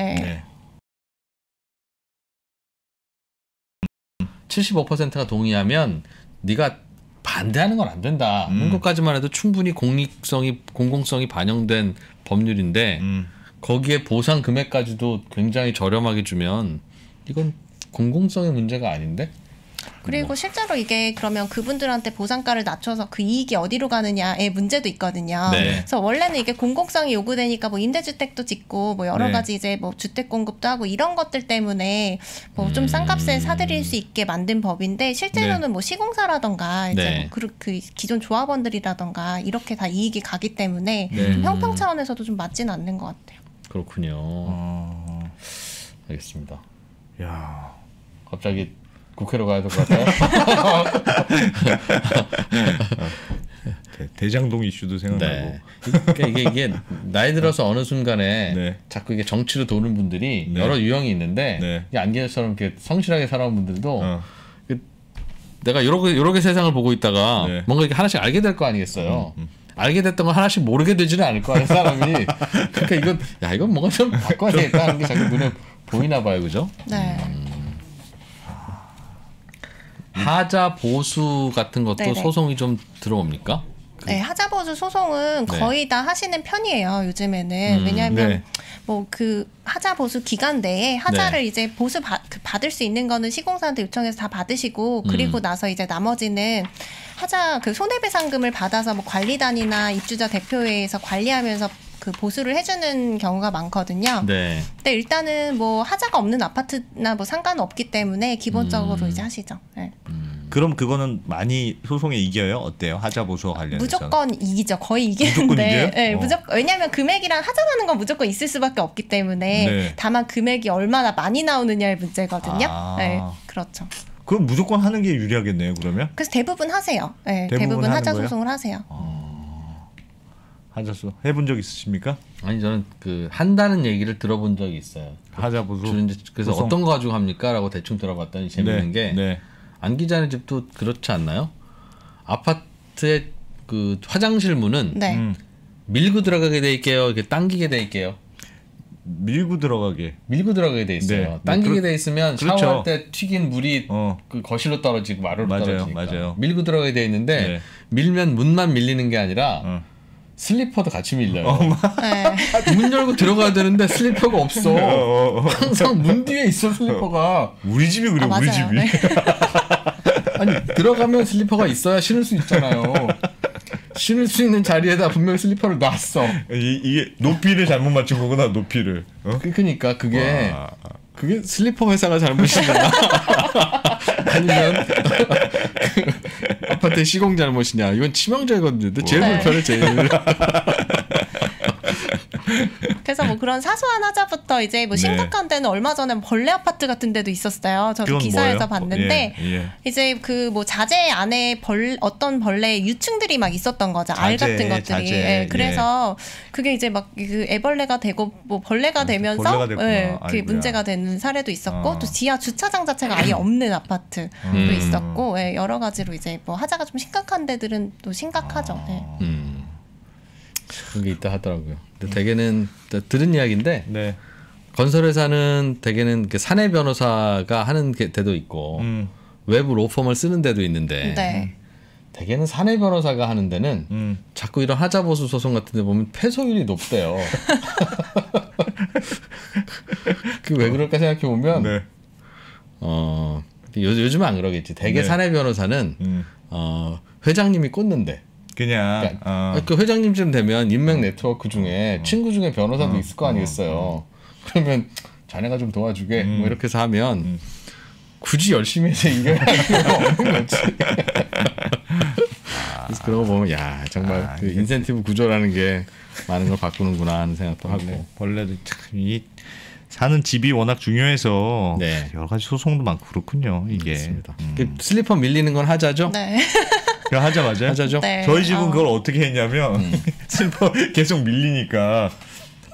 75%가 동의하면 네가 반대하는 건 안 된다. 그런 것까지만 해도 충분히 공공성이 반영된 법률인데 거기에 보상 금액까지도 굉장히 저렴하게 주면 이건 공공성의 문제가 아닌데? 그리고 실제로 이게 그러면 그분들한테 보상가를 낮춰서 그 이익이 어디로 가느냐의 문제도 있거든요. 그래서 원래는 이게 공공성이 요구되니까 뭐 임대주택도 짓고 뭐 여러 가지 이제 뭐 주택 공급도 하고 이런 것들 때문에 뭐 좀 싼 값에 사들일 수 있게 만든 법인데 실제로는 뭐 시공사라던가 이제 뭐 그 기존 조합원들이라던가 이렇게 다 이익이 가기 때문에 좀 형평 차원에서도 좀 맞지는 않는 것 같아요. 그렇군요. 알겠습니다. 야, 갑자기 국회로 가야 될 것 같아요. 대장동 이슈도 생각나고. 그러니까 이게 나이 들어서 어느 순간에 자꾸 이게 정치로 도는 분들이 여러 유형이 있는데 안기자처럼 이렇게 성실하게 살아온 분들도 내가 요렇게 세상을 보고 있다가 뭔가 이렇게 하나씩 알게 될 거 아니겠어요. 알게 됐던 걸 하나씩 모르게 되지는 않을 거예요, 사람이. 그러니까 이건 뭔가 좀 바꿔야 되겠다는 게 자꾸 눈에 보이나 봐요, 그죠? 하자 보수 같은 것도 소송이 좀 들어옵니까? 네, 하자보수 소송은 거의 다 하시는 편이에요. 요즘에는. 왜냐하면 뭐 그 하자보수 기간 내에 하자를 이제 보수 받을 수 있는 거는 시공사한테 요청해서 다 받으시고 그리고 나서 이제 나머지는 하자 그 손해배상금을 받아서 뭐 관리단이나 입주자 대표회에서 관리하면서 그 보수를 해주는 경우가 많거든요. 근데 일단은 뭐 하자가 없는 아파트나 뭐 상관은 없기 때문에 기본적으로 이제 하시죠. 네. 그럼 그거는 많이 소송에 이겨요? 어때요? 하자 보수와 관련해서 무조건 이기죠. 거의 이기는데. 네, 무조건. 왜냐하면 금액이랑 하자라는 건 무조건 있을 수밖에 없기 때문에 다만 금액이 얼마나 많이 나오느냐의 문제거든요. 네, 그렇죠. 그럼 무조건 하는 게 유리하겠네요. 그러면? 그래서 대부분 하세요. 네, 대부분 하자 소송을 하세요. 하자소 해본 적 있으십니까? 아니 저는 그 한다는 얘기를 들어본 적이 있어요. 하자 보수. 그래서 소송? 어떤 거 가지고 합니까?라고 대충 들어봤더니 재밌는 게. 안 기자네 집도 그렇지 않나요? 아파트의 그 화장실 문은 밀고 들어가게 돼 있게요. 이렇게 당기게 돼 있게요. 밀고 들어가게 돼 있어요. 당기게 돼 있으면 샤워할 때 튀긴 물이 그 거실로 떨어지고 마루로 떨어지니까. 맞아요. 밀고 들어가게 돼 있는데 밀면 문만 밀리는 게 아니라 슬리퍼도 같이 밀려요. 문 열고 들어가야 되는데 슬리퍼가 없어. 항상 문 뒤에 있어 슬리퍼가. 우리 집이 그래. 우리 집이. 네. 아니 들어가면 슬리퍼가 있어야 신을 수 있잖아요. 신을 수 있는 자리에다 분명히 슬리퍼를 놨어. 이게 높이를 잘못 맞춘 거구나. 높이를. 그러니까 그게 슬리퍼 회사가 잘못이냐 아니면 그 아파트 시공 잘못이냐. 이건 치명적이거든요. 제일 불편해 제일. 그래서 뭐 그런 사소한 하자부터 이제 뭐 심각한 데는 얼마 전에 벌레 아파트 같은 데도 있었어요. 저도 기사에서 봤는데 이제 그 뭐 자재 안에 어떤 벌레 유충들이 막 있었던 거죠. 알 같은 것들이. 그래서 그게 이제 막 그 애벌레가 되고 뭐 벌레가 되면서 그게 문제가 되는 사례도 있었고 또 지하 주차장 자체가 아예 없는 아파트도 있었고 여러 가지로 이제 뭐 하자가 좀 심각한 데들은 또 심각하죠. 그런 게 있다 하더라고요. 근데 대개는 들은 이야기인데 건설회사는 대개는 사내 변호사가 하는 데도 있고 외부 로펌을 쓰는 데도 있는데 대개는 사내 변호사가 하는 데는 자꾸 이런 하자보수 소송 같은 데 보면 패소율이 높대요. 그 왜 그럴까 생각해 보면 요즘은 안 그러겠지. 대개 사내 변호사는 회장님이 꽂는데 그러니까 그 회장님쯤 되면 인맥 네트워크 중에 친구 중에 변호사도 있을 거 아니겠어요. 그러면 자네가 좀 도와주게 뭐 이렇게 해서 하면 굳이 열심히 해서 일을 할 필요가 없는 거지. 그래서 그런 거 보면 야 정말 그 인센티브 구조라는 게 많은 걸 바꾸는구나 하는 생각도 하고. 벌레도 참 사는 집이 워낙 중요해서 여러 가지 소송도 많고 그렇군요. 이게 슬리퍼 밀리는 건 하자죠? 네. 하자 맞아요? 하자죠? 저희 집은 그걸 어떻게 했냐면 슬리퍼 계속 밀리니까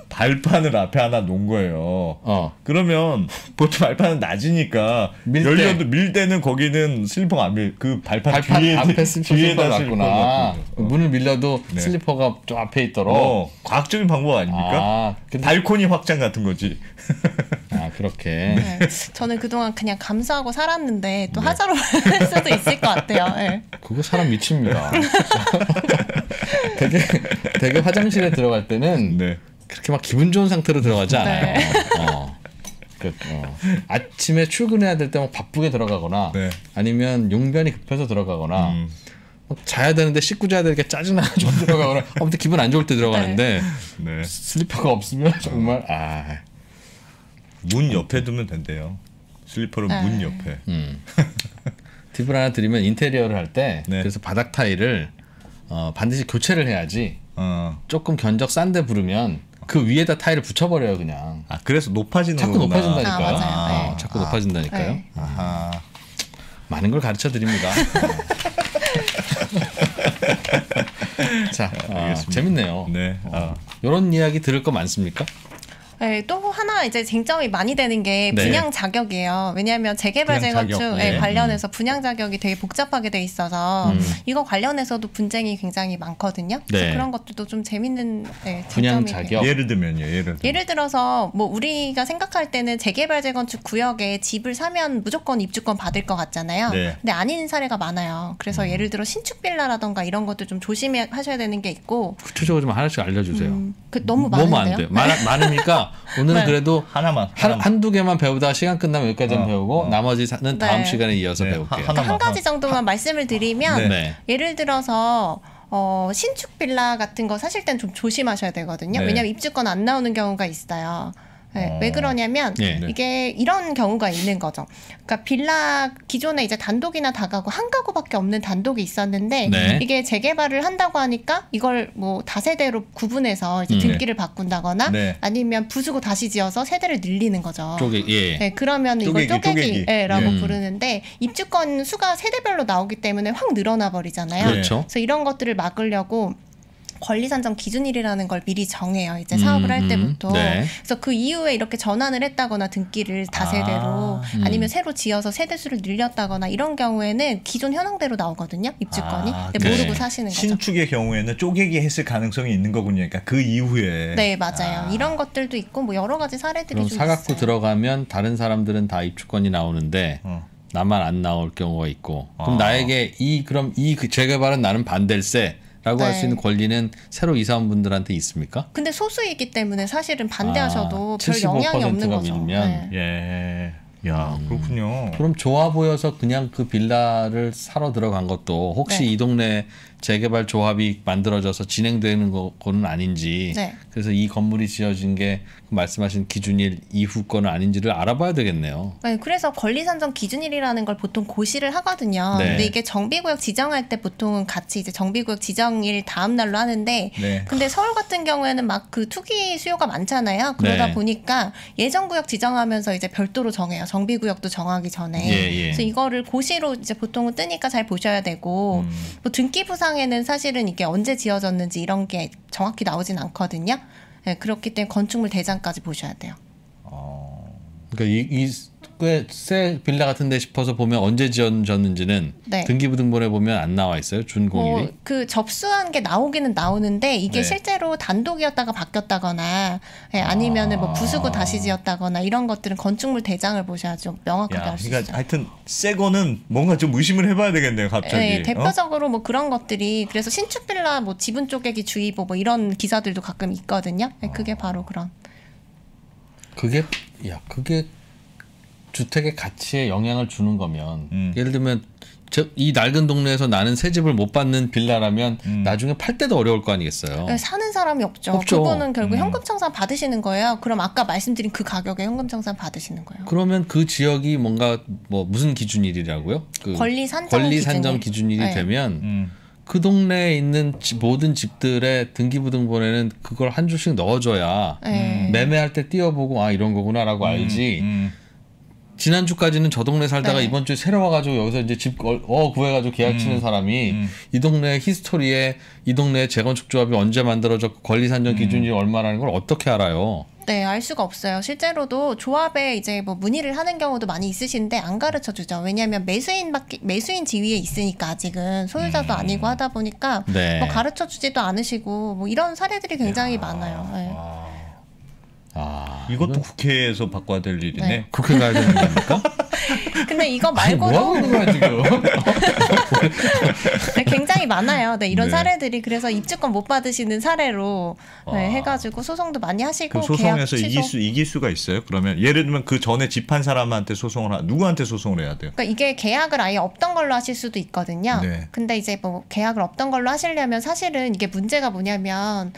발판을 앞에 하나 놓은 거예요. 그러면 보통 발판은 낮으니까 열려도 밀 때는 거기는 슬리퍼가 안 밀. 그 발판 뒤에 앞에 슬리퍼가 놨구나. 문을 밀려도 슬리퍼가 좀 앞에 있도록. 과학적인 방법 아닙니까? 발코니 확장 같은 거지. 그렇게. 저는 그동안 그냥 감수하고 살았는데 또 하자로 할 수도 있을 것 같아요. 그거 사람 미칩니다. 되게 화장실에 들어갈 때는 그렇게 막 기분 좋은 상태로 들어가지 않아요. 아침에 출근해야 될 때 막 바쁘게 들어가거나 아니면 용변이 급해서 들어가거나 자야 되는데 씻고 자야 되니까 짜증나가지고 들어가거나 아무튼 기분 안 좋을 때 들어가는데 슬리퍼가 없으면 정말 문 옆에 두면 된대요. 슬리퍼를 문 옆에. 팁을 하나 드리면 인테리어를 할 때 그래서 바닥 타일을 반드시 교체를 해야지 조금 견적 싼데 부르면 그 위에다 타일을 붙여버려요 그냥. 그래서 높아지는 자꾸 거구나. 높아진다니까요. 자꾸 높아진다니까요. 많은 걸 가르쳐 드립니다. 자, 재밌네요. 이런 이야기 들을 거 많습니까? 네, 또 하나 이제 쟁점이 많이 되는 게 분양 자격이에요. 왜냐하면 재개발 재건축에 관련해서 분양 자격이 되게 복잡하게 돼 있어서 이거 관련해서도 분쟁이 굉장히 많거든요. 그래서 그런 것들도 좀 재밌는 분양 자격. 예를 들면요. 예를 들어서 뭐 우리가 생각할 때는 재개발 재건축 구역에 집을 사면 무조건 입주권 받을 것 같잖아요. 근데 아닌 사례가 많아요. 그래서 예를 들어 신축 빌라라던가 이런 것도 좀 조심하셔야 되는 게 있고. 구체적으로 좀 하나씩 알려주세요. 너무 많은데요? 많으니까 오늘은 그래도 하나만. 한두 개만 배우다가 시간 끝나면 여기까지만 배우고 나머지는 다음 시간에 이어서 배울게요. 한 가지 정도만 말씀을 드리면 예를 들어서 신축 빌라 같은 거 사실 땐 좀 조심하셔야 되거든요. 왜냐하면 입주권 안 나오는 경우가 있어요. 왜 그러냐면 이게 이런 경우가 있는 거죠. 그러니까 빌라 기존에 이제 단독이나 다가구 한 가구밖에 없는 단독이 있었는데 이게 재개발을 한다고 하니까 이걸 뭐 다세대로 구분해서 이제 등기를 바꾼다거나 아니면 부수고 다시 지어서 세대를 늘리는 거죠. 그러면 이걸 쪼개기라고 부르는데 입주권 수가 세대별로 나오기 때문에 확 늘어나 버리잖아요. 그래서 이런 것들을 막으려고 권리산정 기준일이라는 걸 미리 정해요. 이제 사업을 할 때부터. 그래서 그 이후에 이렇게 전환을 했다거나 등기를 다세대로 아니면 새로 지어서 세대수를 늘렸다거나 이런 경우에는 기존 현황대로 나오거든요. 입주권이. 모르고 사시는 거죠. 신축의 경우에는 쪼개기 했을 가능성이 있는 거군요. 그러니까 그 이후에. 네, 맞아요. 이런 것들도 있고 뭐 여러 가지 사례들이 좀 있어요. 그럼 사각구 들어가면 다른 사람들은 다 입주권이 나오는데 나만 안 나올 경우가 있고. 그럼 나에게 이 재개발은 나는 반댈세. 라고 할 수 있는 권리는 새로 이사 온 분들한테 있습니까? 근데 소수이기 때문에 사실은 반대하셔도 별 영향이 없는 거죠. 밀면. 야, 그렇군요. 그럼 좋아 보여서 그냥 그 빌라를 사러 들어간 것도 혹시 이 동네 재개발 조합이 만들어져서 진행되는 거는 아닌지 그래서 이 건물이 지어진 게 말씀하신 기준일 이후 거는 아닌지를 알아봐야 되겠네요. 네, 그래서 권리산정 기준일이라는 걸 보통 고시를 하거든요. 근데 이게 정비구역 지정할 때 보통은 같이 이제 정비구역 지정일 다음 날로 하는데 근데 서울 같은 경우에는 막 그 투기 수요가 많잖아요. 그러다 보니까 예정구역 지정하면서 이제 별도로 정해요. 정비구역도 정하기 전에. 그래서 이거를 고시로 이제 보통은 뜨니까 잘 보셔야 되고 뭐 등기부상에는 사실은 이게 언제 지어졌는지 이런 게 정확히 나오진 않거든요. 그렇기 때문에 건축물 대장까지 보셔야 돼요. 그러니까 꽤 새 빌라 같은데 싶어서 보면 언제 지어졌는지는 등기부등본에 보면 안 나와 있어요. 준공일이. 그 접수한 게 나오기는 나오는데 이게 실제로 단독이었다가 바뀌었다거나 아니면은 뭐 부수고 다시 지었다거나 이런 것들은 건축물 대장을 보셔야 좀 명확하게 알 수 있어요. 하여튼 새 거는 뭔가 좀 의심을 해봐야 되겠네요. 갑자기. 대표적으로 뭐 그런 것들이 그래서 신축 빌라 뭐 지분 쪼개기 주의보 뭐 이런 기사들도 가끔 있거든요. 그게 바로 그런. 그게 주택의 가치에 영향을 주는 거면 예를 들면 이 낡은 동네에서 나는 새 집을 못 받는 빌라라면 나중에 팔 때도 어려울 거 아니겠어요. 사는 사람이 없죠. 그거는 결국 현금청산 받으시는 거예요. 그럼 아까 말씀드린 그 가격에 현금청산 받으시는 거예요. 그러면 그 지역이 뭔가 뭐 무슨 기준일이라고요? 그 권리 산정 기준일이 되면 그 동네에 있는 모든 집들의 등기부등본에는 그걸 한 줄씩 넣어줘야 매매할 때 띄워보고 이런 거구나라고 알지. 지난주까지는 저 동네 살다가 이번 주에 새로 와가지고 여기서 이제 집 구해가지고 계약 치는 사람이 이 동네 히스토리에 이 동네 재건축 조합이 언제 만들어졌고 권리 산정 기준이 얼마라는 걸 어떻게 알아요? 네, 알 수가 없어요. 실제로도 조합에 이제 뭐 문의를 하는 경우도 많이 있으신데 안 가르쳐 주죠. 왜냐하면 매수인 지위에 있으니까 아직은 소유자도 아니고 하다 보니까 뭐 가르쳐 주지도 않으시고 뭐 이런 사례들이 굉장히 많아요. 이것도 국회에서 바꿔야 될 일이네. 국회 가야 되는 겁니까? 근데 이거 말고도 뭐 하는 거야 지금? 굉장히 많아요. 이런 사례들이. 그래서 입주권 못 받으시는 사례로 해가지고 소송도 많이 하시고. 그 소송에서 이길 수가 있어요? 그러면 예를 들면 그 전에 집한 사람한테 누구한테 소송을 해야 돼요? 그러니까 이게 계약을 아예 없던 걸로 하실 수도 있거든요. 근데 이제 뭐 계약을 없던 걸로 하시려면 사실은 이게 문제가 뭐냐면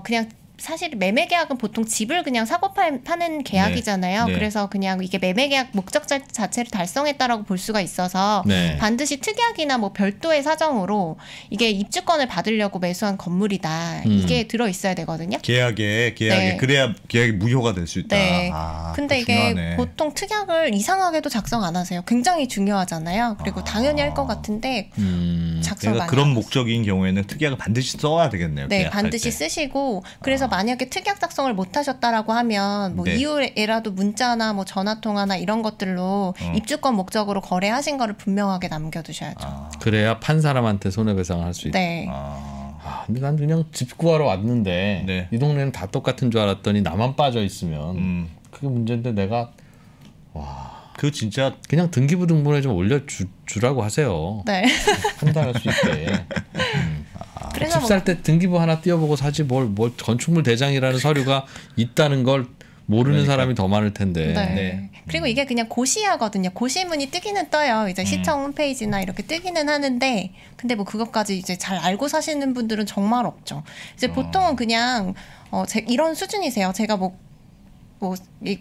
그냥 사실 매매 계약은 보통 집을 그냥 사고 파는 계약이잖아요. 그래서 그냥 이게 매매 계약 목적 자체를 달성했다라고 볼 수가 있어서 반드시 특약이나 뭐 별도의 사정으로 이게 입주권을 받으려고 매수한 건물이다. 이게 들어 있어야 되거든요. 계약에 그래야 계약이 무효가 될 수 있다. 근데 이게 중요하네. 보통 특약을 이상하게도 작성 안 하세요. 굉장히 중요하잖아요. 그리고 당연히 할 것 같은데 작성 많이 그런 목적인 경우에는 특약을 반드시 써야 되겠네요. 반드시 쓰시고 그래서 만약에 특약 작성을 못 하셨다라고 하면 뭐 이후에라도 문자나 뭐 전화 통화나 이런 것들로 입주권 목적으로 거래하신 거를 분명하게 남겨두셔야죠. 그래야 판 사람한테 손해배상을 할 수 있다. 네. 근데 난 그냥 집 구하러 왔는데 이 동네는 다 똑같은 줄 알았더니 나만 빠져 있으면 그게 문제인데 내가 그 진짜 그냥 등기부 등본에 좀 올려주라고 하세요. 네. 판단할 수 있게. 집 살 때 등기부 하나 띄워보고 사지 뭘 건축물 대장이라는 서류가 있다는 걸 모르는 사람이 더 많을 텐데. 네. 그리고 이게 그냥 고시하거든요. 고시문이 뜨기는 떠요. 이제 시청 홈페이지나 이렇게 뜨기는 하는데, 근데 뭐 그것까지 이제 잘 알고 사시는 분들은 정말 없죠. 이제 보통은 그냥 이런 수준이세요. 제가 뭐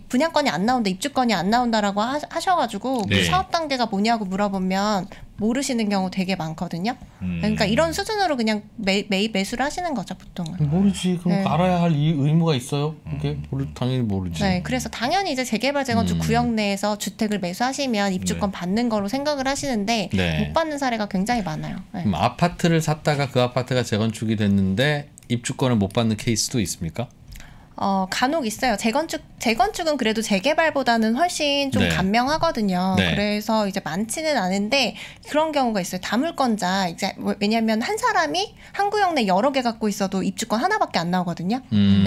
분양권이 안 나온다, 입주권이 안 나온다라고 하셔가지고 뭐 사업 단계가 뭐냐고 물어보면 모르시는 경우 되게 많거든요. 그러니까 이런 수준으로 그냥 매수를 하시는 거죠, 보통은. 모르지. 그럼 알아야 할 의무가 있어요. 그게 당연히 모르지. 네, 그래서 당연히 이제 재개발 재건축 구역 내에서 주택을 매수하시면 입주권 받는 거로 생각을 하시는데 못 받는 사례가 굉장히 많아요. 그럼 아파트를 샀다가 그 아파트가 재건축이 됐는데 입주권을 못 받는 케이스도 있습니까? 간혹 있어요. 재건축은 그래도 재개발보다는 훨씬 좀 간명하거든요. 그래서 이제 많지는 않은데 그런 경우가 있어요. 다물권자, 이제 왜냐하면 한 사람이 한 구역 내 여러 개 갖고 있어도 입주권 하나밖에 안 나오거든요.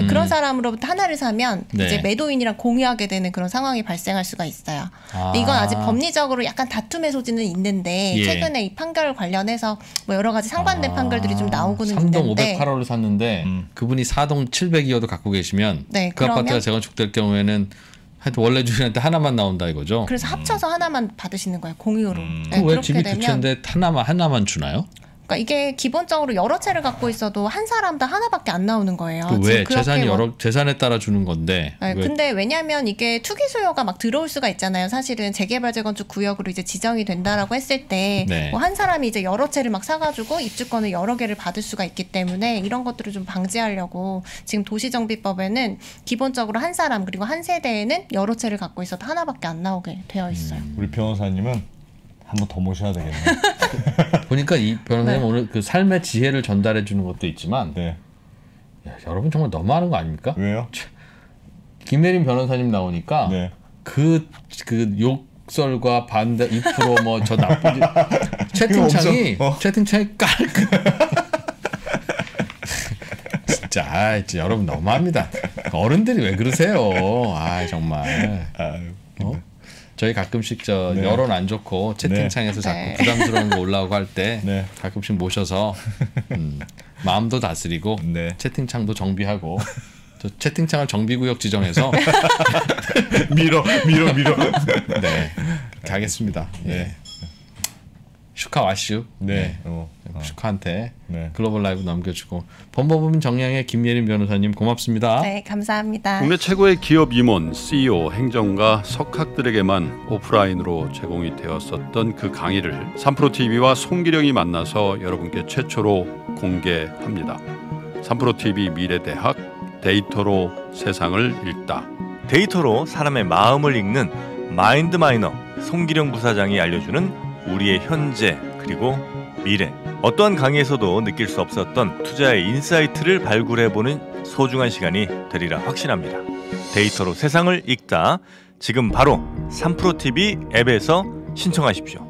그런 사람으로부터 하나를 사면 이제 매도인이랑 공유하게 되는 그런 상황이 발생할 수가 있어요. 근데 이건 아직 법리적으로 약간 다툼의 소지는 있는데 최근에 이 판결 관련해서 뭐 여러 가지 상반된 판결들이 좀 나오고는 3동 있는데 508호를 샀는데 그분이 4동 702호도 갖고 계시면 그 아파트가 재건축될 경우에는 하여튼 원래 주인한테 하나만 나온다 이거죠. 그래서 합쳐서 하나만 받으시는 거예요. 공유로. 왜 집이 두 채인데 하나만 주나요? 그러니까 이게 기본적으로 여러 채를 갖고 있어도 한 사람당 하나밖에 안 나오는 거예요. 왜 재산이 재산에 따라 주는 건데? 네, 근데 왜냐하면 이게 투기 수요가 막 들어올 수가 있잖아요. 사실은 재개발 재건축 구역으로 이제 지정이 된다라고 했을 때 뭐 한 사람이 이제 여러 채를 막 사가지고 입주권을 여러 개를 받을 수가 있기 때문에 이런 것들을 좀 방지하려고 지금 도시정비법에는 기본적으로 한 사람 그리고 한 세대에는 여러 채를 갖고 있어도 하나밖에 안 나오게 되어 있어요. 우리 변호사님은 한 번 더 모셔야 되겠네. 보니까 이 변호사님 오늘 그 삶의 지혜를 전달해 주는 것도 있지만 야, 여러분 정말 너무하는 거 아닙니까? 왜요? 김혜린 변호사님 나오니까 그 욕설과 반대 2% 뭐 저 나쁘지 채팅창이 깔끔. 진짜 여러분 너무합니다. 어른들이 왜 그러세요? 정말. 저희 가끔씩 여론 안 좋고 채팅창에서 자꾸 부담스러운 거 올라오고 할 때 가끔씩 모셔서 마음도 다스리고 채팅창도 정비하고 저 채팅창을 정비구역 지정해서 밀어. 네, 그렇게 하겠습니다. 슈카와슈. 슈카한테 글로벌 라이브 넘겨주고 법무법인 정량의 김예린 변호사님 고맙습니다. 네, 감사합니다. 국내 최고의 기업 임원, CEO, 행정가, 석학들에게만 오프라인으로 제공이 되었었던 그 강의를 3프로TV와 송기령이 만나서 여러분께 최초로 공개합니다. 3프로TV 미래대학 데이터로 세상을 읽다. 데이터로 사람의 마음을 읽는 마인드마이너 송기령 부사장이 알려주는 우리의 현재 그리고 미래. 어떠한 강의에서도 느낄 수 없었던 투자의 인사이트를 발굴해보는 소중한 시간이 되리라 확신합니다. 데이터로 세상을 읽다. 지금 바로 3프로TV 앱에서 신청하십시오.